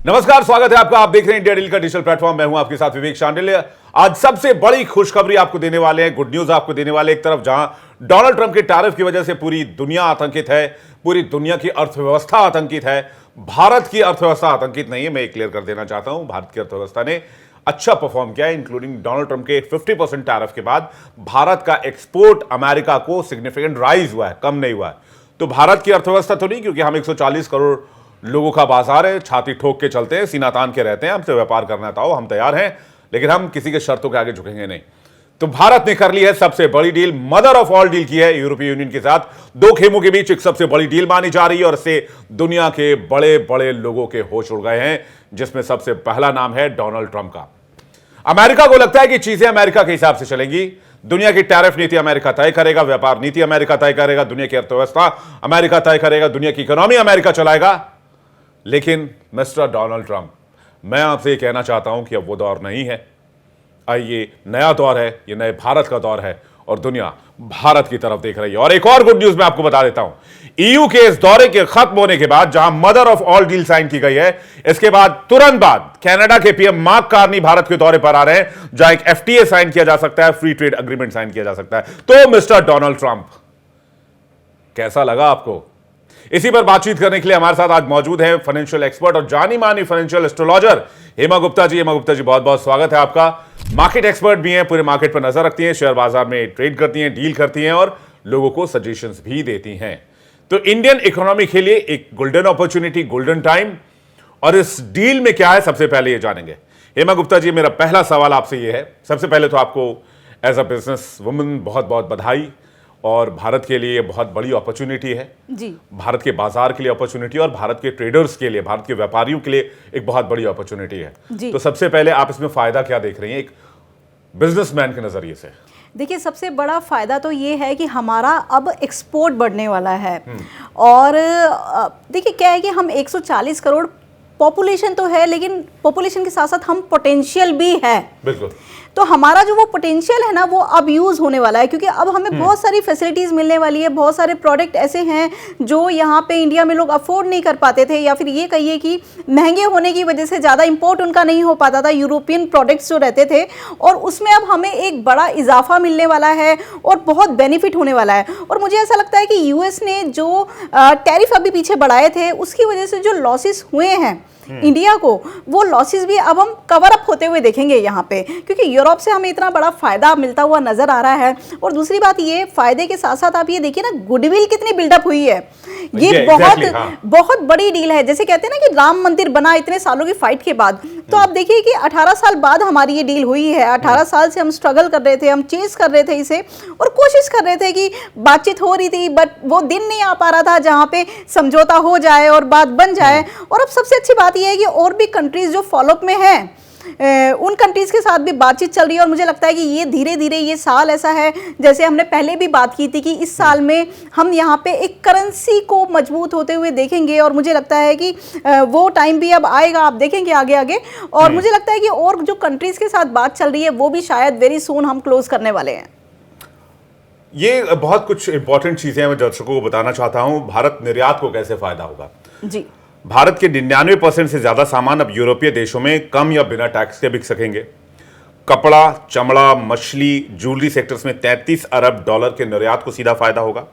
नमस्कार, स्वागत है आपका। आप देख रहे हैं इंडिया डील का डिजिटल प्लेटफॉर्म। मैं हूं आपके साथ विवेक शांडिल्य। आज सबसे बड़ी खुशखबरी आपको देने वाले हैं, गुड न्यूज आपको देने वाले। एक तरफ जहां डोनाल्ड ट्रंप के टैरिफ की वजह से पूरी दुनिया आतंकित है, पूरी दुनिया की अर्थव्यवस्था आतंकित है, भारत की अर्थव्यवस्था आतंकित नहीं है। मैं क्लियर कर देना चाहता हूं, भारत की अर्थव्यवस्था ने अच्छा परफॉर्म किया है। इंक्लूडिंग डोनाल्ड ट्रंप के 50% टैरिफ के बाद भारत का एक्सपोर्ट अमेरिका को सिग्निफिकेंट राइज हुआ है, कम नहीं हुआ है। तो भारत की अर्थव्यवस्था तो नहीं, क्योंकि हम 140 करोड़ लोगों का बाजार है, छाती ठोक के चलते हैं, सीना तान के रहते हैं। हमसे व्यापार करना था, हम तैयार हैं, लेकिन हम किसी के शर्तों के आगे झुकेंगे नहीं। तो भारत ने कर ली है सबसे बड़ी deal, mother of all deal की है यूरोपीय यूनियन के साथ। दो खेमों के बीच एक सबसे बड़ी डील मानी जा रही है और इससे दुनिया के बड़े बड़े लोगों के होश उड़ गए हैं, जिसमें सबसे पहला नाम है डोनाल्ड ट्रंप का। अमेरिका को लगता है कि चीजें अमेरिका के हिसाब से चलेंगी। दुनिया की टैरिफ नीति अमेरिका तय करेगा, व्यापार नीति अमेरिका तय करेगा, दुनिया की अर्थव्यवस्था अमेरिका तय करेगा, दुनिया की इकोनॉमी अमेरिका चलाएगा। लेकिन मिस्टर डोनाल्ड ट्रंप, मैं आपसे ये कहना चाहता हूं कि अब वो दौर नहीं है। ये नया दौर है, ये नए भारत का दौर है और दुनिया भारत की तरफ देख रही है। और एक और गुड न्यूज मैं आपको बता देता हूं, ईयू के इस दौरे के खत्म होने के बाद, जहां mother of all deal sign की गई है, इसके बाद तुरंत बाद कनाडा के पीएम मार्क कार्नी भारत के दौरे पर आ रहे हैं, जहां एक एफटीए साइन किया जा सकता है, फ्री ट्रेड अग्रीमेंट साइन किया जा सकता है। तो मिस्टर डोनाल्ड ट्रंप, कैसा लगा आपको? इसी पर बातचीत करने के लिए हमारे साथ आज मौजूद है फाइनेंशियल एक्सपर्ट और जानी मानी फाइनेंशियल एस्ट्रोलॉजर हेमा गुप्ता जी। हेमा गुप्ता जी, बहुत बहुत स्वागत है आपका। मार्केट एक्सपर्ट भी हैं, पूरे मार्केट पर नजर रखती हैं, शेयर बाजार में ट्रेड करती हैं, डील करती हैं और लोगों को सजेशंस भी देती हैं। तो इंडियन इकोनॉमी के लिए एक गोल्डन अपॉर्चुनिटी, गोल्डन टाइम, और इस डील में क्या है, सबसे पहले ये जानेंगे। हेमा गुप्ता जी, मेरा पहला सवाल आपसे ये है, सबसे पहले तो आपको एज अ बिजनेस वुमन बहुत बहुत बधाई, और भारत के लिए बहुत बड़ी अपॉर्चुनिटी है जी। भारत के बाजार के लिए अपॉर्चुनिटी और भारत के ट्रेडर्स के लिए, भारत के व्यापारियों के लिए एक बहुत बड़ी अपॉर्चुनिटी है जी। तो सबसे पहले आप इसमें फायदा क्या देख रही हैं एक बिजनेसमैन के नजरिए से? देखिए, सबसे बड़ा फायदा तो ये है कि हमारा अब एक्सपोर्ट बढ़ने वाला है। और देखिए क्या है कि हम 140 करोड़ पॉपुलेशन तो है, लेकिन पॉपुलेशन के साथ साथ हम पोटेंशियल भी है। बिल्कुल। तो हमारा जो वो पोटेंशियल है ना, वो अब यूज़ होने वाला है, क्योंकि अब हमें बहुत सारी फैसिलिटीज़ मिलने वाली है। बहुत सारे प्रोडक्ट ऐसे हैं जो यहाँ पे इंडिया में लोग अफोर्ड नहीं कर पाते थे, या फिर ये कहिए कि महंगे होने की वजह से ज़्यादा इंपोर्ट उनका नहीं हो पाता था, यूरोपियन प्रोडक्ट्स जो रहते थे। और उसमें अब हमें एक बड़ा इजाफा मिलने वाला है और बहुत बेनिफिट होने वाला है। और मुझे ऐसा लगता है कि यूएस ने जो टैरिफ अभी पीछे बढ़ाए थे, उसकी वजह से जो लॉसेस हुए हैं इंडिया को, वो लॉसेस भी अब हम कवर अप होते हुए देखेंगे यहाँ पे, क्योंकि यूरोप से हमें इतना बड़ा फायदा मिलता हुआ नजर आ रहा है। और दूसरी बात, ये फायदे के साथ साथ आप ये देखिए ना, गुडविल कितनी बिल्डअप हुई है। ये बहुत बड़ी डील है। जैसे कहते हैं ना कि राम मंदिर बना इतने सालों की फाइट के बाद, तो आप देखिए कि 18 साल बाद हमारी ये डील हुई है। 18 साल से हम स्ट्रगल कर रहे थे, हम चेस कर रहे थे इसे, और कोशिश कर रहे थे कि बातचीत हो रही थी, बट वो दिन नहीं आ पा रहा था जहाँ पे समझौता हो जाए और बात बन जाए। और अब सबसे अच्छी बात यह है कि और भी कंट्रीज जो फॉलोअप में हैं, उन कंट्रीज के साथ भी बातचीत चल रही है। और मुझे लगता है कि ये धीरे धीरे ये साल ऐसा है, जैसे हमने पहले भी बात की थी, कि इस साल में हम यहाँ पे एक करेंसी को मजबूत होते हुए देखेंगे। और मुझे लगता है कि वो टाइम भी अब आएगा, आप देखेंगे आगे आगे। और मुझे लगता है कि और जो कंट्रीज के साथ बात चल रही है, वो भी शायद वेरी सून हम क्लोज करने वाले हैं। ये बहुत कुछ इंपॉर्टेंट चीजें मैं दर्शकों को बताना चाहता हूँ। भारत निर्यात को कैसे फायदा होगा जी। भारत के 99% से ज्यादा सामान अब यूरोपीय देशों में कम या बिना टैक्स के बिक सकेंगे। कपड़ा, चमड़ा, मछली, ज्वेलरी सेक्टर्स में 33 अरब डॉलर के निर्यात को सीधा फायदा होगा।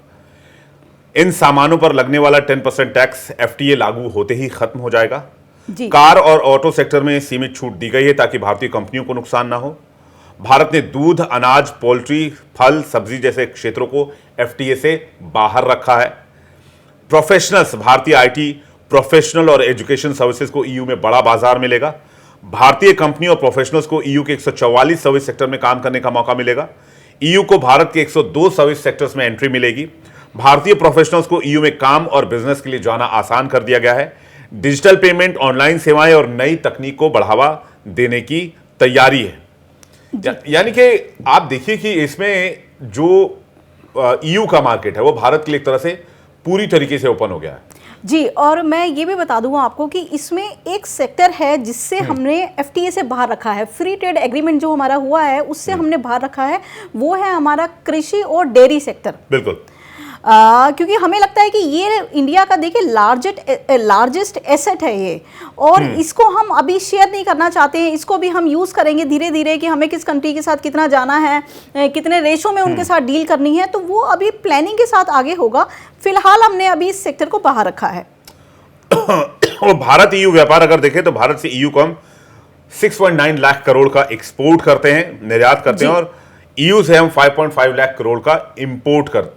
इन सामानों पर लगने वाला 10% टैक्स एफटीए लागू होते ही खत्म हो जाएगा जी। कार और ऑटो सेक्टर में सीमित छूट दी गई है ताकि भारतीय कंपनियों को नुकसान ना हो। भारत ने दूध, अनाज, पोल्ट्री, फल, सब्जी जैसे क्षेत्रों को एफटीए से बाहर रखा है। प्रोफेशनल्स, भारतीय आईटी प्रोफेशनल और एजुकेशन सर्विसेज को ईयू में बड़ा बाजार मिलेगा। भारतीय कंपनियों और प्रोफेशनल्स को ईयू के 144 सर्विस सेक्टर में काम करने का मौका मिलेगा। ईयू को भारत के 102 सर्विस सेक्टर्स में एंट्री मिलेगी। भारतीय प्रोफेशनल्स को ईयू में काम और बिजनेस के लिए जाना आसान कर दिया गया है। डिजिटल पेमेंट, ऑनलाइन सेवाएं और नई तकनीक को बढ़ावा देने की तैयारी है। यानी कि आप देखिए कि इसमें जो ईयू का मार्केट है, वो भारत के लिए एक तरह से पूरी तरीके से ओपन हो गया है जी। और मैं ये भी बता दूंगा आपको कि इसमें एक सेक्टर है जिससे हमने एफटीए से बाहर रखा है, फ्री ट्रेड एग्रीमेंट जो हमारा हुआ है उससे हमने बाहर रखा है, वो है हमारा कृषि और डेयरी सेक्टर। बिल्कुल। क्योंकि हमें लगता है कि ये इंडिया का देखिए लार्जेस्ट एसेट है ये, और इसको हम अभी शेयर नहीं करना चाहते हैं। इसको भी हम यूज़ करेंगे धीरे धीरे कि हमें किस कंट्री के साथ कितना जाना है, कितने रेशो में उनके साथ डील करनी है, तो वो अभी प्लानिंग के साथ आगे होगा। फिलहाल हमने अभी इस सेक्टर को बाहर रखा है। और भारत ईयू व्यापार अगर देखें तो भारत से ईयू को हम 6.9 लाख करोड़ का एक्सपोर्ट करते हैं, निर्यात करते हैं, और ईयू से हम 5.5 लाख करोड़ का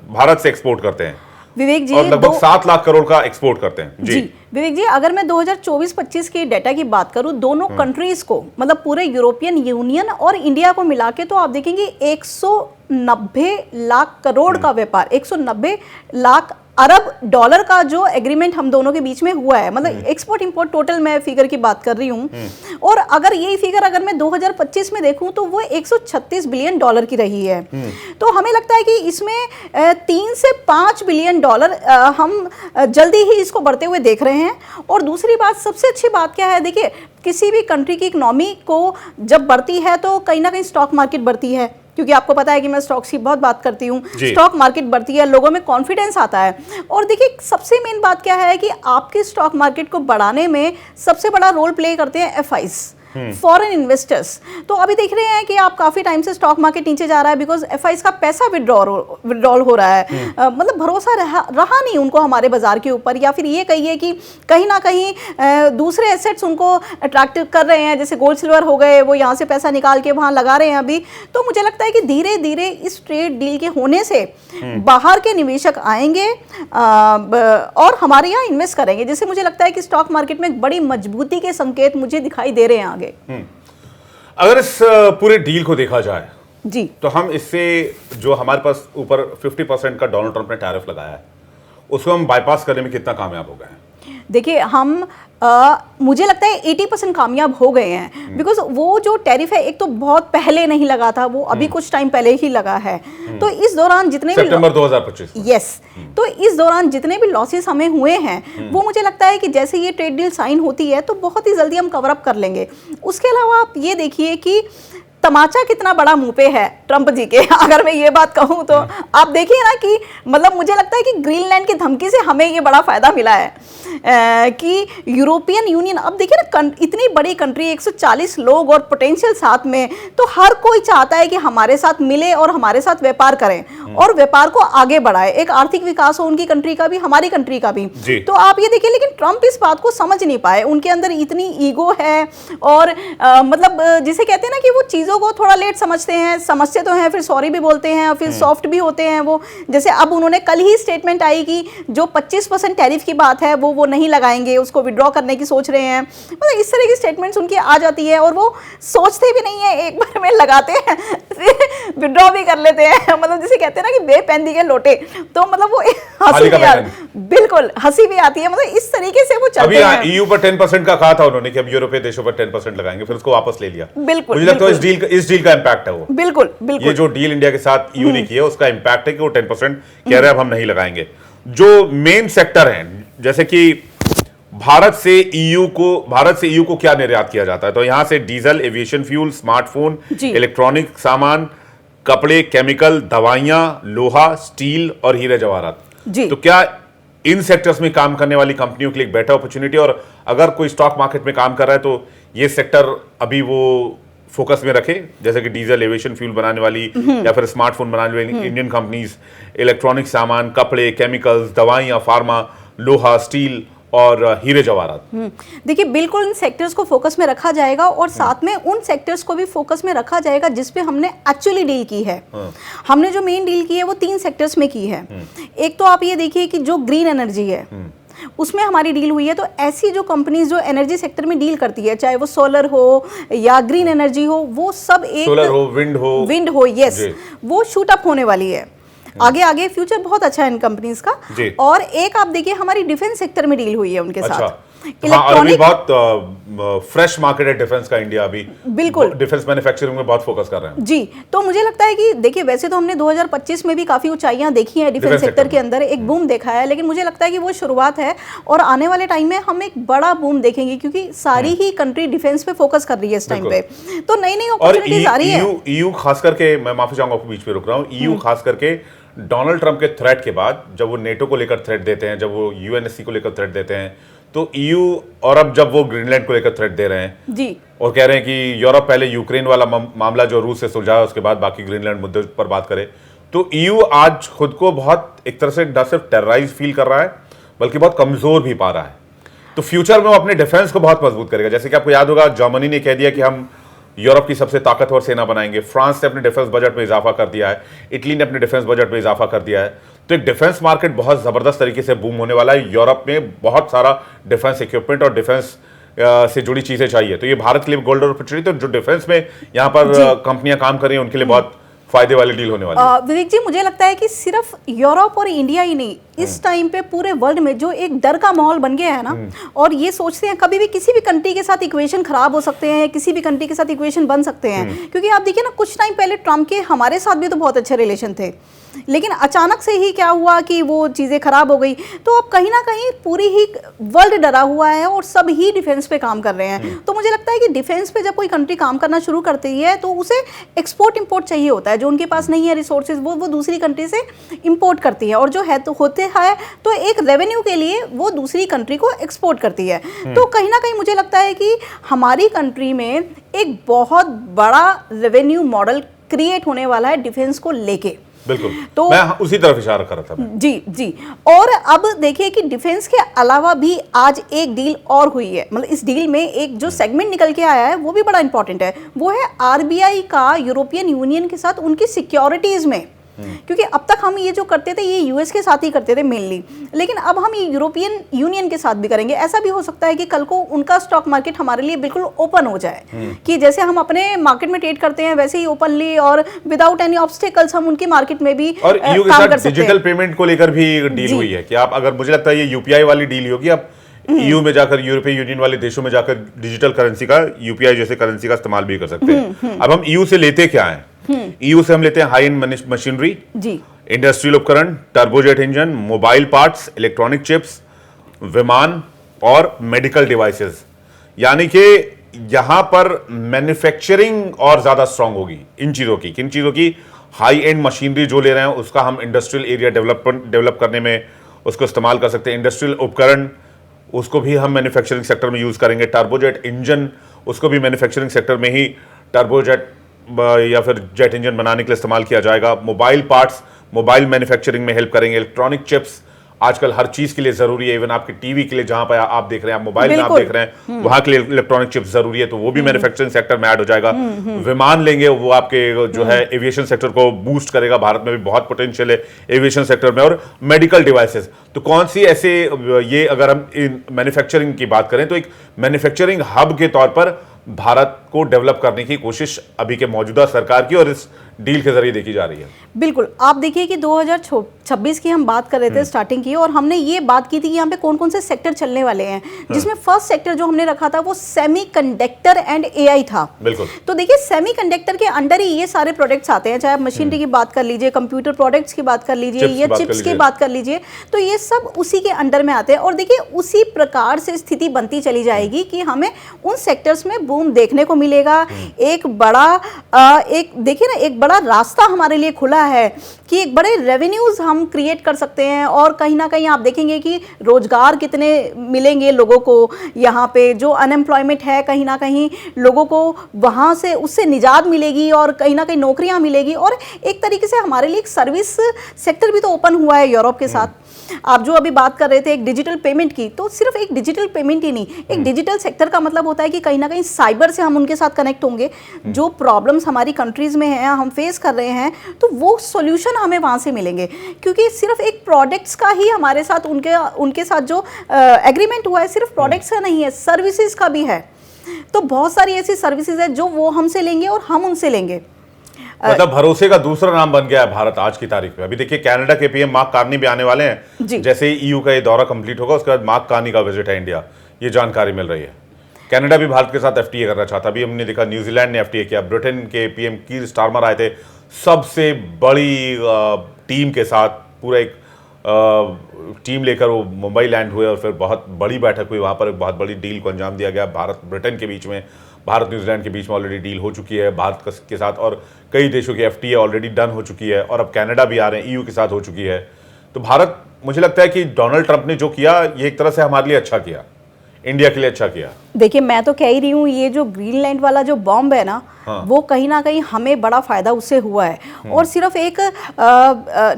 भारत से एक्सपोर्ट करते हैं विवेक जी, और लगभग 7 लाख करोड़ का एक्सपोर्ट करते हैं। जी विवेक जी, अगर मैं 2024-25 के डाटा की बात करूं, दोनों कंट्रीज को, मतलब पूरे यूरोपियन यूनियन और इंडिया को मिला के, तो आप देखेंगे 190 लाख करोड़ का व्यापार, 190 लाख अरब डॉलर का जो एग्रीमेंट हम दोनों के बीच में हुआ है, मतलब एक्सपोर्ट इंपोर्ट टोटल मैं फिगर की बात कर रही हूँ। और अगर यही फिगर अगर मैं 2025 में देखूं तो वो 136 बिलियन डॉलर की रही है। तो हमें लगता है कि इसमें 3 से 5 बिलियन डॉलर हम जल्दी ही इसको बढ़ते हुए देख रहे हैं। और दूसरी बात, सबसे अच्छी बात क्या है, देखिए किसी भी कंट्री की इकोनॉमी को जब बढ़ती है तो कहीं ना कहीं स्टॉक मार्केट बढ़ती है, क्योंकि आपको पता है कि मैं स्टॉक्स की बहुत बात करती हूँ। स्टॉक मार्केट बढ़ती है, लोगों में कॉन्फिडेंस आता है। और देखिए सबसे मेन बात क्या है कि आपके स्टॉक मार्केट को बढ़ाने में सबसे बड़ा रोल प्ले करते हैं एफआईज, फॉरेन इन्वेस्टर्स। तो अभी देख रहे हैं कि आप काफी टाइम से स्टॉक मार्केट नीचे जा रहा है बिकॉज एफआईज का पैसा विड्रॉल हो रहा है। मतलब भरोसा रहा नहीं उनको हमारे बाजार के ऊपर, या फिर ये कहिए कि कहीं ना कहीं दूसरे एसेट्स उनको अट्रैक्ट कर रहे हैं, जैसे गोल्ड सिल्वर हो गए, वो यहाँ से पैसा निकाल के वहाँ लगा रहे हैं अभी। तो मुझे लगता है कि धीरे धीरे इस ट्रेड डील के होने से बाहर के निवेशक आएंगे और हमारे यहाँ इन्वेस्ट करेंगे, जिससे मुझे लगता है कि स्टॉक मार्केट में एक बड़ी मजबूती के संकेत मुझे दिखाई दे रहे हैं आगे। अगर इस पूरे डील को देखा जाए जी, तो हम इससे जो हमारे पास ऊपर 50% का डोनाल्ड ट्रंप ने टैरिफ लगाया है, उसको हम बाईपास करने में कितना कामयाब हो गए हैं? देखिए हम मुझे लगता है 80% कामयाब हो गए हैं, बिकॉज वो जो टैरिफ है एक तो बहुत पहले नहीं लगा था, वो अभी कुछ टाइम पहले ही लगा है। तो इस दौरान जितने सितंबर 2025, यस, तो इस दौरान जितने भी लॉसेस हमें हुए हैं वो मुझे लगता है कि जैसे ये ट्रेड डील साइन होती है तो बहुत ही जल्दी हम कवर अप कर लेंगे। उसके अलावा आप ये देखिए कि तमाचा कितना बड़ा मुंह पे है ट्रंप जी के। अगर मैं ये बात कहूँ तो आप देखिए ना कि मतलब मुझे लगता है कि ग्रीनलैंड की धमकी से हमें ये बड़ा फायदा मिला है कि यूरोपियन यूनियन, अब देखिए ना इतनी बड़ी कंट्री, 140 लोग और पोटेंशियल साथ में, तो हर कोई चाहता है कि हमारे साथ मिले और हमारे साथ व्यापार करें और व्यापार को आगे बढ़ाए, एक आर्थिक विकास हो उनकी कंट्री का भी, हमारी कंट्री का भी। तो आप ये देखिए, लेकिन ट्रंप इस बात को समझ नहीं पाए, उनके अंदर इतनी ईगो है और मतलब जिसे कहते हैं ना कि वो चीज़ों को थोड़ा लेट समझते हैं, समझते तो हैं, फिर सॉरी भी बोलते हैं, फिर सॉफ्ट भी होते हैं वो। जैसे अब उन्होंने कल ही स्टेटमेंट आई कि जो 25% टैरिफ की बात है वो नहीं लगाएंगे, उसको विड्रॉ करने की सोच रहे हैं। मतलब इस तरह की स्टेटमेंट्स उनकी आ जाती है और वो सोचते भी नहीं है, एक बार में लगाते हैं फिर विड्रॉ भी कर लेते हैं। मतलब जिसे कहते हैं ना कि बेपैंदी के लोटे, तो मतलब वो हंसी भी आती, बिल्कुल हंसी भी आती है। मतलब इस तरीके से वो चलते हैं। ईयू पर 10% का कहा था उन्होंने कि हम यूरोपीय देशों पर 10% लगाएंगे, फिर उसको वापस ले लिया। बिल्कुल, मुझे लगता है इस डील का इंपैक्ट है वो। बिल्कुल बिल्कुल, ये जो डील इंडिया के साथ ईयू ने की है उसका इंपैक्ट है कि वो 10% कह रहे हैं अब हम नहीं लगाएंगे। जो मेन सेक्टर हैं, जैसे कि भारत से ईयू को क्या निर्यात किया जाता है, तो यहां से diesel, aviation fuel, smartphone, electronic सामान, कपड़े, केमिकल, दवाइयां, लोहा, स्टील और हीरे जवाहरात। तो क्या इन सेक्टर्स में काम करने वाली कंपनियों के लिए एक बेटर अपॉर्चुनिटी, और अगर कोई स्टॉक मार्केट में काम कर रहा है तो ये सेक्टर अभी वो फोकस में रखे, जैसे कि डीजल, एविएशन फ्यूल बनाने वाली या फिर स्मार्टफोन बनाने वाली इंडियन कंपनीज, इलेक्ट्रॉनिक सामान, कपड़े, केमिकल्स, दवाइयां, फार्मा, लोहा, स्टील और हीरे जवाहरात। देखिए बिल्कुल इन सेक्टर्स को फोकस में रखा जाएगा और साथ में उन सेक्टर्स को भी फोकस में रखा जाएगा जिस पे हमने एक्चुअली डील की है। हमने जो मेन डील की है वो 3 सेक्टर्स में की है। एक तो आप ये देखिए कि जो ग्रीन एनर्जी है उसमें हमारी डील हुई है। तो ऐसी जो कंपनीज जो एनर्जी सेक्टर में डील करती है, चाहे वो सोलर हो या ग्रीन एनर्जी हो, वो सब एक सोलर हो, विंड हो, यस, वो शूट अप होने वाली है। आगे फ्यूचर बहुत अच्छा है इन कंपनीज का। और एक आप देखिए हमारी डिफेंस सेक्टर में डील हुई है उनके साथ। इलेक्ट्रॉनिक बहुत फ्रेश मार्केट है डिफेंस का, इंडिया अभी बिल्कुल डिफेंस मैन्युफैक्चरिंग में बहुत फोकस कर रहे हैं। जी, तो मुझे लगता है कि देखिए वैसे तो हमने 2025 में भी काफी ऊंचाइयां देखी हैं डिफेंस सेक्टर के अंदर, एक बूम देखा है, लेकिन मुझे लगता है कि वो शुरुआत है और आने वाले टाइम में हम एक बड़ा बूम देखेंगे क्योंकि सारी ही कंट्री डिफेंस पे फोकस कर रही है इस टाइम पे। तो नई अपॉर्चुनिटीज आ रही है। ईयू खास करके, मैं माफी चाहूंगा आपको बीच में रुक रहा हूँ, ईयू खास करके डोनाल्ड ट्रंप के थ्रेट के बाद, जब वो नेटो को लेकर थ्रेट देते हैं, जब वो यूएनएससी को लेकर थ्रेट देते हैं, तो ईयू और अब जब वो ग्रीनलैंड को लेकर थ्रेट दे रहे हैं जी, और कह रहे हैं कि यूरोप पहले यूक्रेन वाला मामला जो रूस से सुलझाया उसके बाद बाकी ग्रीनलैंड मुद्दे पर बात करे, तो ईयू आज खुद को बहुत एक तरह से न सिर्फ टेरराइज फील कर रहा है बल्कि बहुत कमजोर भी पा रहा है। तो फ्यूचर में वो अपने डिफेंस को बहुत मजबूत करेगा। जैसे कि आपको याद होगा, जर्मनी ने कह दिया कि हम यूरोप की सबसे ताकतवर सेना बनाएंगे, फ्रांस ने अपने डिफेंस बजट में इजाफा कर दिया है, इटली ने अपने डिफेंस बजट में इजाफा कर दिया है। तो एक डिफेंस मार्केट बहुत जबरदस्त तरीके से बूम होने वाला है। यूरोप में बहुत सारा डिफेंस इक्विपमेंट और डिफेंस से जुड़ी चीजें चाहिए, तो ये भारत के लिए गोल्डन अपॉर्चुनिटी। तो जो डिफेंस में यहाँ पर कंपनियां काम कर रही हैं उनके लिए बहुत फायदे वाली डील होने वाली है। विवेक जी, मुझे लगता है कि सिर्फ यूरोप और इंडिया ही नहीं, इस टाइम पे पूरे वर्ल्ड में जो एक डर का माहौल बन गया है ना, और ये सोचते हैं कभी भी किसी भी कंट्री के साथ इक्वेशन खराब हो सकते हैं, किसी भी कंट्री के साथ इक्वेशन बन सकते हैं। क्योंकि आप देखिए ना, कुछ टाइम पहले ट्रम्प के हमारे साथ भी तो बहुत अच्छे रिलेशन थे, लेकिन अचानक से ही क्या हुआ कि वो चीज़ें खराब हो गई। तो अब कहीं ना कहीं पूरी ही वर्ल्ड डरा हुआ है और सब ही डिफेंस पे काम कर रहे हैं। तो मुझे लगता है कि डिफेंस पे जब कोई कंट्री काम करना शुरू करती है तो उसे एक्सपोर्ट इंपोर्ट चाहिए होता है। जो उनके पास नहीं है रिसोर्सेज, वो दूसरी कंट्री से इंपोर्ट करती है, और जो है तो होते हैं तो एक रेवेन्यू के लिए वो दूसरी कंट्री को एक्सपोर्ट करती है। तो कहीं ना कहीं मुझे लगता है कि हमारी कंट्री में एक बहुत बड़ा रेवेन्यू मॉडल क्रिएट होने वाला है डिफेंस को लेके। बिल्कुल, तो मैं उसी तरफ इशारा कर रहा था। जी जी। और अब देखिए कि डिफेंस के अलावा भी आज एक डील और हुई है। मतलब इस डील में एक जो सेगमेंट निकल के आया है वो भी बड़ा इंपॉर्टेंट है। वो है आरबीआई का यूरोपियन यूनियन के साथ उनकी सिक्योरिटीज में, क्योंकि अब तक हम ये जो करते थे ये यूएस के साथ ही करते थे मेनली, लेकिन अब हम ये यूरोपियन यूनियन के साथ भी करेंगे। ऐसा भी हो सकता है कि कल को उनका स्टॉक मार्केट हमारे लिए बिल्कुल ओपन हो जाए, कि जैसे हम अपने मार्केट में ट्रेड करते हैं वैसे ही ओपनली और विदाउट एनी ऑब्स्टेकल्स हम उनके मार्केट में भी और ईयू के साथ डिजिटल पेमेंट को लेकर भी डील हुई है कि आप, अगर मुझे लगता है ये यूपीआई वाली डील होगी, आप ईयू में जाकर, यूरोपीय यूनियन वाले देशों में जाकर डिजिटल करेंसी का, यूपीआई जैसे करेंसी का इस्तेमाल भी कर सकते हैं। अब हम ईयू से लेते क्या है? ईयू से हम लेते हैं हाई एंड मशीनरी जी, इंडस्ट्रियल उपकरण, turbojet engine, mobile parts, electronic chips, विमान और मेडिकल डिवाइसेस। यानी कि यहां पर मैन्युफैक्चरिंग और ज्यादा स्ट्रांग होगी इन चीजों की। किन चीजों की? हाई एंड मशीनरी जो ले रहे हैं उसका हम इंडस्ट्रियल एरिया डेवलप करने में उसको इस्तेमाल कर सकते हैं। इंडस्ट्रियल उपकरण, उसको भी हम मैन्युफैक्चरिंग सेक्टर में यूज करेंगे। टर्बोजेट इंजन, उसको भी मैन्युफैक्चरिंग सेक्टर में ही टर्बोजेट या फिर जेट इंजन बनाने के लिए इस्तेमाल किया जाएगा। मोबाइल पार्ट्स, मोबाइल मैन्युफैक्चरिंग में हेल्प करेंगे। इलेक्ट्रॉनिक चिप्स आजकल हर चीज के लिए जरूरी है, इवन आपके टीवी के लिए जहां पर आप देख रहे हैं, आप मोबाइल में आप देख रहे हैं, वहां के लिए इलेक्ट्रॉनिक चिप्स जरूरी है, तो वो भी मैन्युफैक्चरिंग सेक्टर में ऐड हो जाएगा। विमान लेंगे, वो आपके जो है एविएशन सेक्टर को बूस्ट करेगा। भारत में भी बहुत पोटेंशियल है एविएशन सेक्टर में। और मेडिकल डिवाइसेस, तो कौन सी ऐसे, ये अगर हम मैन्युफैक्चरिंग की बात करें तो एक मैन्युफैक्चरिंग हब के तौर पर भारत को डेवलप करने की कोशिश अभी के मौजूदा सरकार की और इस डील के जरिए देखी जा रही है। बिल्कुल, आप देखिए कि 2026 की हम बात कर रहे थे स्टार्टिंग की, और हमने ये बात की थी कि यहाँ पे कौन कौन से सेक्टर चलने वाले हैं, जिसमें फर्स्ट सेक्टर जो हमने रखा था वो सेमीकंडक्टर एंड एआई था। बिल्कुल। तो देखिए सेमीकंडक्टर के अंडर ही ये सारे प्रोडक्ट्स आते हैं, चाहे आप मशीनरी की बात कर लीजिए, कंप्यूटर प्रोडक्ट्स की बात कर लीजिए, या चिप्स की बात कर लीजिए, तो ये सब उसी के अंडर में आते हैं। और देखिए उसी प्रकार से स्थिति बनती चली जाएगी कि हमें उन सेक्टर्स में बूम देखने को मिलेगा। एक बड़ा देखिए ना, एक बड़ा रास्ता हमारे लिए खुला है कि एक बड़े रेवेन्यूज हम क्रिएट कर सकते हैं। और कहीं ना कहीं आप देखेंगे कि रोजगार कितने मिलेंगे लोगों को। यहाँ पे जो अनएम्प्लॉयमेंट है, कहीं ना कहीं लोगों को वहाँ से उससे निजात मिलेगी और कहीं ना कहीं नौकरियाँ मिलेगी। और एक तरीके से हमारे लिए एक सर्विस सेक्टर भी तो ओपन हुआ है यूरोप के साथ। आप जो अभी बात कर रहे थे एक डिजिटल पेमेंट की, तो सिर्फ एक डिजिटल पेमेंट ही नहीं, एक डिजिटल सेक्टर का मतलब होता है कि कहीं ना कहीं साइबर से हम उनके साथ कनेक्ट होंगे। जो प्रॉब्लम्स हमारी कंट्रीज में हैं, हम फेस कर रहे हैं, तो वो सॉल्यूशन हमें वहाँ से मिलेंगे। क्योंकि सिर्फ एक प्रोडक्ट्स का ही हमारे साथ उनके साथ जो एग्रीमेंट हुआ है, सिर्फ प्रोडक्ट्स का नहीं है, सर्विसेज का भी है। तो बहुत सारी ऐसी सर्विसेज है जो वो हमसे लेंगे और हम उनसे लेंगे। मतलब भरोसे का दूसरा नाम बन गया है भारत आज की तारीख में। अभी देखिए कनाडा के पीएम मार्क कार्नी भी आने वाले हैं। जैसे ही ईयू का ये दौरा कंप्लीट होगा उसके बाद मार्क कार्नी का विजिट है इंडिया, ये जानकारी मिल रही है। कनाडा भी भारत के साथ एफटीए करना चाहता। अभी हमने देखा न्यूजीलैंड ने एफटीए किया। ब्रिटेन के पीएम कीर स्टारमर आए थे सबसे बड़ी टीम के साथ, पूरा एक टीम लेकर वो मुंबई लैंड हुए और फिर बहुत बड़ी बैठक हुई। वहाँ पर एक बहुत बड़ी डील को अंजाम दिया गया भारत ब्रिटेन के बीच में। भारत न्यूजीलैंड के बीच में ऑलरेडी डील हो चुकी है भारत के साथ, और कई देशों की FTA ऑलरेडी डन हो चुकी है, और अब कनाडा भी आ रहे हैं, EU के साथ हो चुकी है। तो भारत, मुझे लगता है कि डोनाल्ड ट्रंप ने जो किया ये एक तरह से हमारे लिए अच्छा किया, इंडिया के लिए अच्छा किया। देखिए मैं तो कह ही रही हूँ, ये जो ग्रीनलैंड वाला जो बॉम्ब है ना, वो कहीं ना कहीं हमें बड़ा फायदा उससे हुआ है। और सिर्फ एक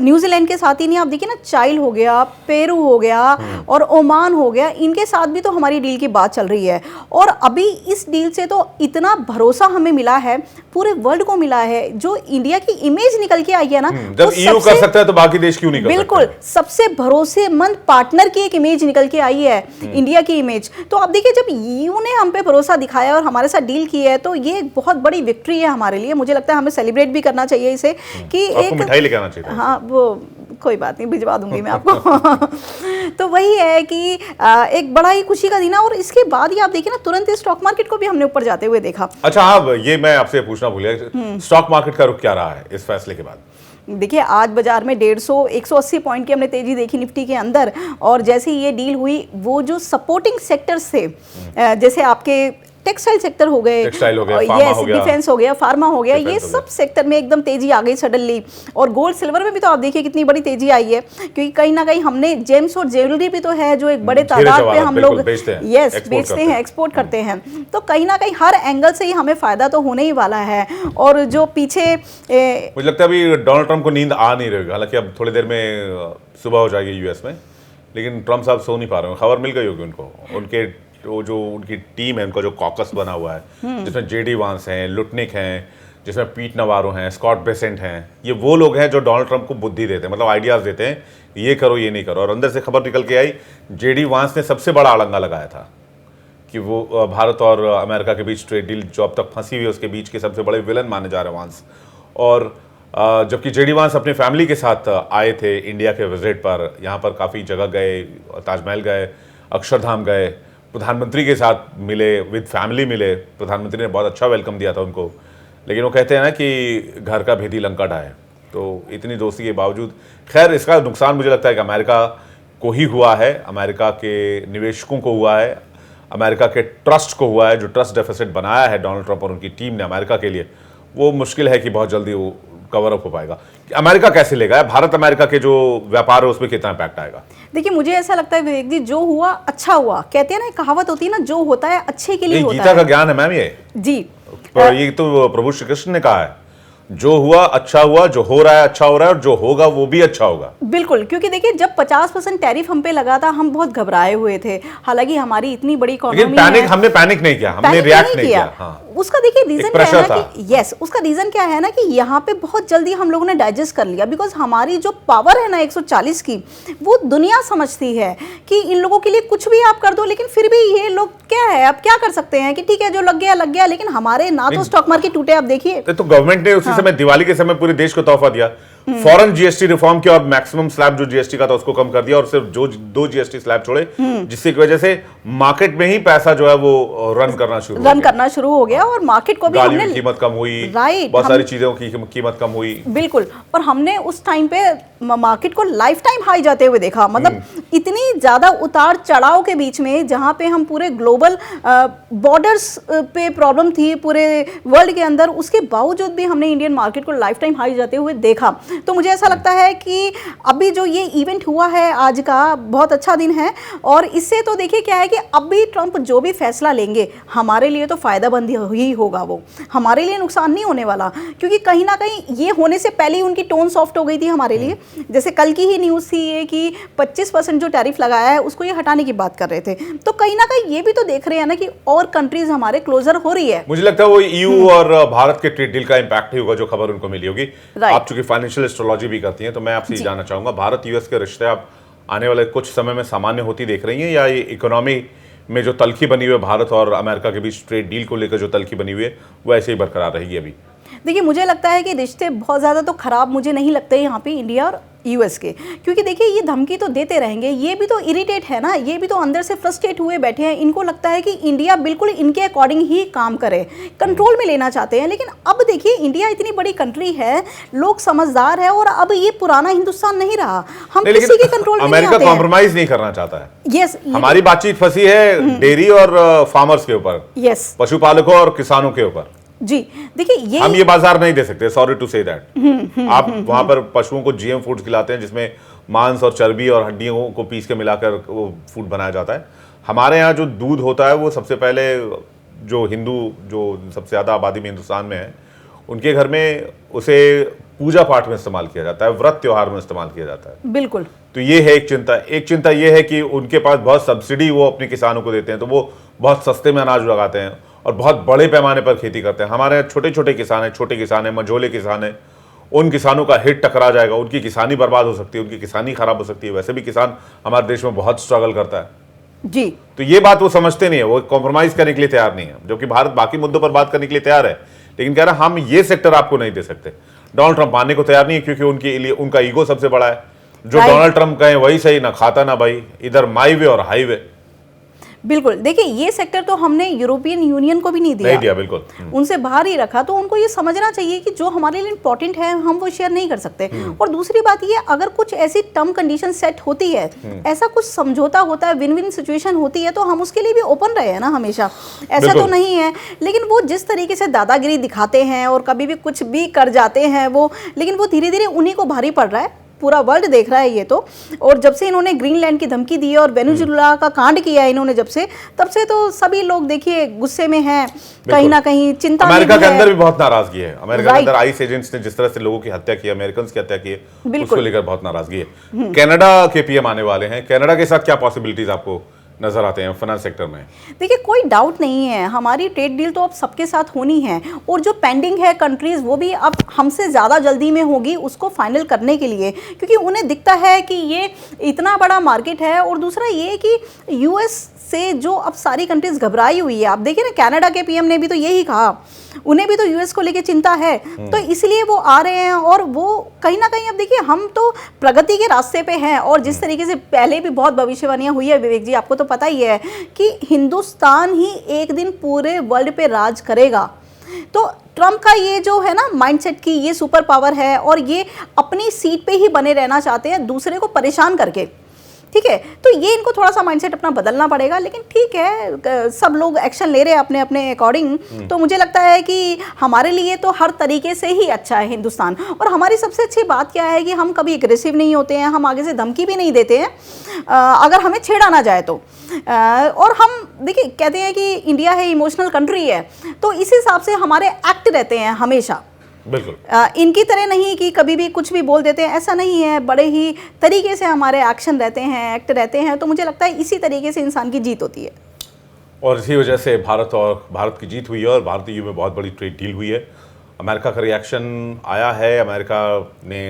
न्यूजीलैंड के साथ ही नहीं, आप देखिए ना, चाइल हो गया, पेरू हो गया और ओमान हो गया, इनके साथ भी तो हमारी डील की बात चल रही है। और अभी इस डील से तो इतना भरोसा हमें मिला है, पूरे वर्ल्ड को मिला है, जो इंडिया की इमेज निकल के आई है ना, जब EU कर सकता है तो बाकी देश क्यों नहीं कर सकते? बिल्कुल, सबसे भरोसेमंद पार्टनर की एक इमेज निकल के आई है, इंडिया की इमेज। तो आप देखिए, जब EU ने हम पे भरोसा दिखाया और हमारे साथ डील की है, तो ये बहुत बड़ी विक्ट्री है हमारे लिए। मुझे लगता है हमें सेलिब्रेट भी करना चाहिए इसे, कि एक मिठाई लेके आना चाहिए। हाँ, वो कोई बात नहीं, भिजवा दूंगी मैं आपको। तो वही है कि एक बड़ा ही खुशी का दिन है। और इसके बाद ही आप देखिए ना, तुरंत स्टॉक मार्केट को भी हमने ऊपर जाते हुए देखा। अच्छा, हाँ, ये मैं आपसे पूछना भूल गया, स्टॉक मार्केट का रुख क्या रहा है इस फैसले के बाद? देखिए, आज बाजार में 150-180 पॉइंट की हमने तेजी देखी निफ्टी के अंदर। और जैसे ही ये डील हुई, वो जो सपोर्टिंग सेक्टर्स थे, जैसे आपके टेक्सटाइल सेक्टर हो गए, टेक्सटाइल हो गया, फार्मा हो गया, डिफेंस हो गया, फार्मा हो गया, ये सब सेक्टर में एकदम तेजी आ गई सडनली। और गोल्ड सिल्वर में भी तो आप देखिए कितनी बड़ी तेजी आई है, क्योंकि कहीं ना कहीं हमने जेम्स और ज्वेलरी भी तो है जो एक बड़े तादाद पे हम लोग बेचते हैं, एक्सपोर्ट करते हैं। तो कहीं ना कहीं हर एंगल से ही हमें फायदा तो होने ही वाला है। और जो पीछे मुझे लगता है अभी डोनाल्ड ट्रंप को नींद आ नहीं रही, हालांकि अब थोड़ी देर में सुबह हो जाएगी US में, लेकिन ट्रंप साहब सो नहीं पा रहे हैं। खबर मिल गई होगी उनको, उनके वो जो उनकी टीम है, उनका जो कॉकस बना हुआ है, जिसमें JD वांस हैं, लुटनिक हैं, जिसमें पीट नवारो हैं, स्कॉट बेसेंट हैं, ये वो लोग हैं जो डोनाल्ड ट्रंप को बुद्धि देते हैं, मतलब आइडियाज़ देते हैं, ये करो, ये नहीं करो। और अंदर से खबर निकल के आई, JD वांस ने सबसे बड़ा अड़ंगा लगाया था कि वो भारत और अमेरिका के बीच ट्रेड डील जो अब तक फंसी हुई है, उसके बीच के सबसे बड़े विलन माने जा रहे हैं वांस। और जबकि JD वांस अपने फैमिली के साथ आए थे इंडिया के विजिट पर, यहाँ पर काफ़ी जगह गए, ताजमहल गए, अक्षरधाम गए, प्रधानमंत्री के साथ मिले, विद फैमिली मिले, प्रधानमंत्री ने बहुत अच्छा वेलकम दिया था उनको। लेकिन वो कहते हैं ना कि घर का भेदी लंका ढाए, तो इतनी दोस्ती के बावजूद, खैर, इसका नुकसान मुझे लगता है कि अमेरिका को ही हुआ है, अमेरिका के निवेशकों को हुआ है, अमेरिका के ट्रस्ट को हुआ है। जो ट्रस्ट डेफिसिट बनाया है डोनाल्ड ट्रंप और उनकी टीम ने अमेरिका के लिए, वो मुश्किल है कि बहुत जल्दी वो कवर अप हो पाएगा। अमेरिका कैसे लेगा? भारत अमेरिका के जो व्यापार है उसमें कितना इम्पैक्ट आएगा? देखिए, मुझे ऐसा लगता है विवेक जी, जो हुआ अच्छा हुआ। कहते हैं ना, कहावत होती है ना, जो होता है अच्छे के लिए होता है। गीता का ज्ञान है मैम ये जी। ये तो प्रभु श्री कृष्ण ने कहा है, जो हुआ अच्छा हुआ, जो हो रहा है अच्छा हो रहा है, और जो होगा वो भी अच्छा होगा। बिल्कुल, क्योंकि देखिए, जब 50% टैरिफ हम पे लगा था, हम बहुत घबराए हुए थे। हालांकि हमारी इतनी बड़ी इकोनॉमी है, हमने पैनिक नहीं किया, हमने रिएक्ट नहीं किया। हाँ। उसका देखिए रीजन क्या है ना कि उसका रीजन क्या है ना कि यहाँ पे बहुत जल्दी हम लोगों ने डाइजेस्ट कर लिया, बिकॉज हमारी जो पावर है ना 140 की, वो दुनिया समझती है कि इन लोगों के लिए कुछ भी आप कर दो, लेकिन फिर भी ये लोग क्या है, आप क्या कर सकते हैं कि ठीक है, जो लग गया, लेकिन हमारे ना तो स्टॉक मार्केट टूटे। आप देखिए, तो गवर्नमेंट ने उसी समय, दिवाली के समय, पूरे देश को तोहफा दिया, फॉरेन GST रिफॉर्म किया और मैक्सिमम स्लैब जो GST का था उसको कम कर दिया, और सिर्फ जो 2 GST स्लैब छोड़े, जिसकी वजह से मार्केट में ही पैसा जो है वो रन करना शुरू हो गया, और मार्केट को भी हमने कीमत कम हुई, राइट, बहुत सारी चीजों की कीमत कम हुई। बिल्कुल, और हमने उस टाइम पे मार्केट को लाइफ टाइम हाई जाते हुए देखा। मतलब इतनी ज्यादा उतार चढ़ाव के बीच में, जहां पे हम पूरे ग्लोबल बॉर्डर्स पे प्रॉब्लम थी पूरे वर्ल्ड के अंदर, उसके बावजूद भी हमने इंडियन मार्केट को लाइफ टाइम हाई जाते हुए देखा। तो मुझे ऐसा लगता है कि अभी जो ये इवेंट हुआ है आज का, बहुत अच्छा दिन है। और इससे तो देखिए क्या है कि अभी ट्रंप जो भी फैसला लेंगे, हमारे लिए तो फायदामंद ही होगा, वो हमारे लिए नुकसान नहीं होने वाला, क्योंकि कहीं ना कहीं ये होने से पहले ही उनकी टोन सॉफ्ट हो गई थी हमारे लिए। जैसे कल की ही न्यूज़ थी ये कि 25% जो टैरिफ लगाया है उसको ये हटाने की बात कर रहे थे। तो कहीं ना कहीं ये भी तो देख रहे हैं ना कि और कंट्रीज हमारे क्लोजर हो रही है। मुझे लगता है वो EU और भारत के ट्रेड डील का इंपैक्ट ही होगा, जो खबर उनको मिली होगी। आप चूंकि फाइनेंशियल एस्ट्रोलॉजी भी करती हैं, तो मैं आपसे जानना चाहूंगा, भारत US के रिश्ते आप आने वाले कुछ समय में सामान्य होती देख रही हैं, या ये इकोनॉमी में जो तलखी बनी हुई है भारत और अमेरिका के बीच ट्रेड डील को लेकर जो तलखी बनी हुई है वो ऐसे ही बरकरार रहेगी? अभी देखिए, मुझे लगता है कि रिश्ते बहुत ज़्यादा तो खराब मुझे नहीं लगते यहाँ पे इंडिया और यूएस के, क्योंकि देखिए ये धमकी तो देते रहेंगे, ये भी तो इरिटेट है ना, ये भी तो अंदर से फ्रस्ट्रेट हुए बैठे हैं। इनको लगता है कि इंडिया बिल्कुल इनके अकॉर्डिंग ही काम करे, कंट्रोल में लेना चाहते हैं। लेकिन अब देखिए इंडिया इतनी बड़ी कंट्री है, लोग समझदार है, और अब ये पुराना हिंदुस्तान नहीं रहा, हम किसी के कंट्रोल में नहीं अमेरिका आते हैं। कॉम्प्रोमाइज नहीं करना चाहता है। यस, हमारी बातचीत फंसी है डेयरी और फार्मर्स के ऊपर, यस पशुपालकों और किसानों के ऊपर। जी, देखिए ये हम ये बाजार नहीं दे सकते, सॉरी टू से दैट। आप वहां पर पशुओं को जीएम फूड खिलाते हैं जिसमें मांस और चर्बी और हड्डियों को पीस के मिलाकर वो फूड बनाया जाता है। हमारे यहाँ जो दूध होता है वो सबसे पहले जो सबसे ज्यादा आबादी में हिंदुस्तान में है, उनके घर में उसे पूजा पाठ में इस्तेमाल किया जाता है, व्रत त्योहार में इस्तेमाल किया जाता है। बिल्कुल। तो ये है एक चिंता। एक चिंता ये है कि उनके पास बहुत सब्सिडी वो अपने किसानों को देते हैं, तो वो बहुत सस्ते में अनाज लगाते हैं और बहुत बड़े पैमाने पर खेती करते हैं। हमारे यहाँ छोटे छोटे किसान हैं, मझोले किसान हैं, उन किसानों का हिट टकरा जाएगा, उनकी किसानी बर्बाद हो सकती है, उनकी किसानी खराब हो सकती है। वैसे भी किसान हमारे देश में बहुत स्ट्रगल करता है जी। तो ये बात वो समझते नहीं है, वो कॉम्प्रोमाइज करने के लिए तैयार नहीं है, जबकि भारत बाकी मुद्दों पर बात करने के लिए तैयार है, लेकिन कह रहा हम ये सेक्टर आपको नहीं दे सकते। डोनाल्ड ट्रंप मानने को तैयार नहीं है, क्योंकि उनके लिए उनका ईगो सबसे बड़ा है। जो डोनाल्ड ट्रंप कहे वही सही, ना खाता ना भाई, इधर माई वे और हाईवे। बिल्कुल, देखिए ये सेक्टर तो हमने यूरोपियन यूनियन को भी नहीं दिया, बिल्कुल उनसे बाहर ही रखा। तो उनको ये समझना चाहिए कि जो हमारे लिए इंपॉर्टेंट है हम वो शेयर नहीं कर सकते। और दूसरी बात ये, अगर कुछ ऐसी टर्म कंडीशन सेट होती है, ऐसा कुछ समझौता होता है, विन विन सिचुएशन होती है, तो हम उसके लिए भी ओपन रहे हैं ना हमेशा, ऐसा तो नहीं है। लेकिन वो जिस तरीके से दादागिरी दिखाते हैं और कभी भी कुछ भी कर जाते हैं वो, लेकिन वो धीरे धीरे उन्हीं को भारी पड़ रहा है, पूरा वर्ल्ड देख रहा है ये तो। और जब से इन्होंने ग्रीनलैंड की धमकी दी है और वेनेजुएला का कांड किया है इन्होंने जब से, तब से तो सभी लोग देखिए गुस्से में हैं, कहीं ना कहीं चिंता में भी है। अमेरिका के अंदर भी बहुत नाराजगी है। अमेरिका के अंदर आईस एजेंट्स ने जिस तरह से लोगों की हत्या की, अमेरिकन की हत्या की है, उसको लेकर बहुत नाराजगी है। कनाडा के पीएम आने वाले हैं, कनाडा के साथ क्या पॉसिबिलिटीज आपको नजर आते हैं फाइनेंस सेक्टर में? देखिए कोई डाउट नहीं है, हमारी ट्रेड डील तो अब सबके साथ होनी है, और जो पेंडिंग है कंट्रीज वो भी अब हमसे ज़्यादा जल्दी में होगी उसको फाइनल करने के लिए, क्योंकि उन्हें दिखता है कि ये इतना बड़ा मार्केट है। और दूसरा ये कि यूएस से जो अब सारी कंट्रीज घबराई हुई है, आप देखिए ना कनाडा के पीएम ने भी तो यही कहा, उन्हें भी तो यूएस को लेके चिंता है, तो इसलिए वो आ रहे हैं। और वो कहीं ना कहीं अब देखिए हम तो प्रगति के रास्ते पे हैं, और जिस तरीके से पहले भी बहुत भविष्यवाणियां हुई है विवेक जी, आपको तो पता ही है कि हिंदुस्तान ही एक दिन पूरे वर्ल्ड पे राज करेगा। तो ट्रम्प का ये जो है ना माइंडसेट की ये सुपर पावर है, और ये अपनी सीट पे ही बने रहना चाहते हैं दूसरे को परेशान करके, ठीक है। तो ये इनको थोड़ा सा माइंडसेट अपना बदलना पड़ेगा, लेकिन ठीक है सब लोग एक्शन ले रहे हैं अपने अपने अकॉर्डिंग। तो मुझे लगता है कि हमारे लिए तो हर तरीके से ही अच्छा है हिंदुस्तान। और हमारी सबसे अच्छी बात क्या है कि हम कभी एग्रेसिव नहीं होते हैं, हम आगे से धमकी भी नहीं देते हैं अगर हमें छेड़ा ना जाए तो। और हम देखिए कहते हैं कि इंडिया है इमोशनल कंट्री है, तो इस हिसाब से हमारे एक्ट रहते हैं हमेशा, बिल्कुल इनकी तरह नहीं कि कभी भी कुछ भी बोल देते हैं, ऐसा नहीं है। बड़े ही तरीके से हमारे एक्शन रहते हैं, एक्ट रहते हैं। तो मुझे लगता है इसी तरीके से इंसान की जीत होती है, और इसी वजह से भारत की जीत हुई है और भारत EU में बहुत बड़ी ट्रेड डील हुई है। अमेरिका का रिएक्शन आया है, अमेरिका ने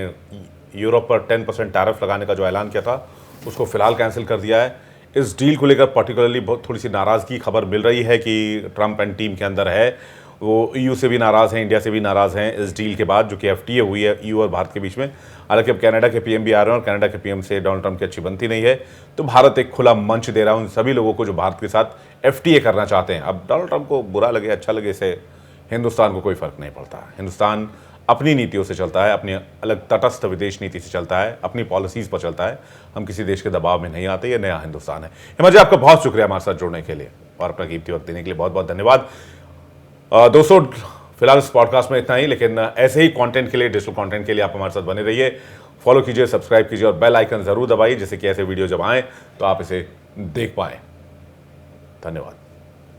यूरोप पर 10% टैरिफ लगाने का जो ऐलान किया था उसको फिलहाल कैंसिल कर दिया है। इस डील को लेकर पर्टिकुलरली बहुत थोड़ी सी नाराज़गी खबर मिल रही है कि ट्रंप एंड टीम के अंदर है, वो EU से भी नाराज़ हैं, इंडिया से भी नाराज़ हैं इस डील के बाद जो कि FTA हुई है EU और भारत के बीच में। हालांकि अब कनाडा के PM भी आ रहे हैं और कनाडा के PM से डोनाल्ड ट्रंप की अच्छी बनती नहीं है, तो भारत एक खुला मंच दे रहा है उन सभी लोगों को जो भारत के साथ FTA करना चाहते हैं। अब डोनाल्ड ट्रंप को बुरा लगे अच्छा लगे, इससे हिंदुस्तान को कोई फ़र्क नहीं पड़ता। हिंदुस्तान अपनी नीतियों से चलता है, अपनी अलग तटस्थ विदेश नीति से चलता है, अपनी पॉलिसीज़ पर चलता है। हम किसी देश के दबाव में नहीं आते, ये नया हिंदुस्तान है। हिमा जी, आपका बहुत शुक्रिया हमारे साथ जुड़ने के लिए और अपना कीमती वक्त देने के लिए बहुत बहुत धन्यवाद। दोस्तों फिलहाल इस पॉडकास्ट में इतना ही, लेकिन ऐसे ही कंटेंट के लिए, डिजिटल कंटेंट के लिए आप हमारे साथ बने रहिए, फॉलो कीजिए, सब्सक्राइब कीजिए और बेल आइकन जरूर दबाइए, जिससे कि ऐसे वीडियो जब आएँ तो आप इसे देख पाएँ। धन्यवाद।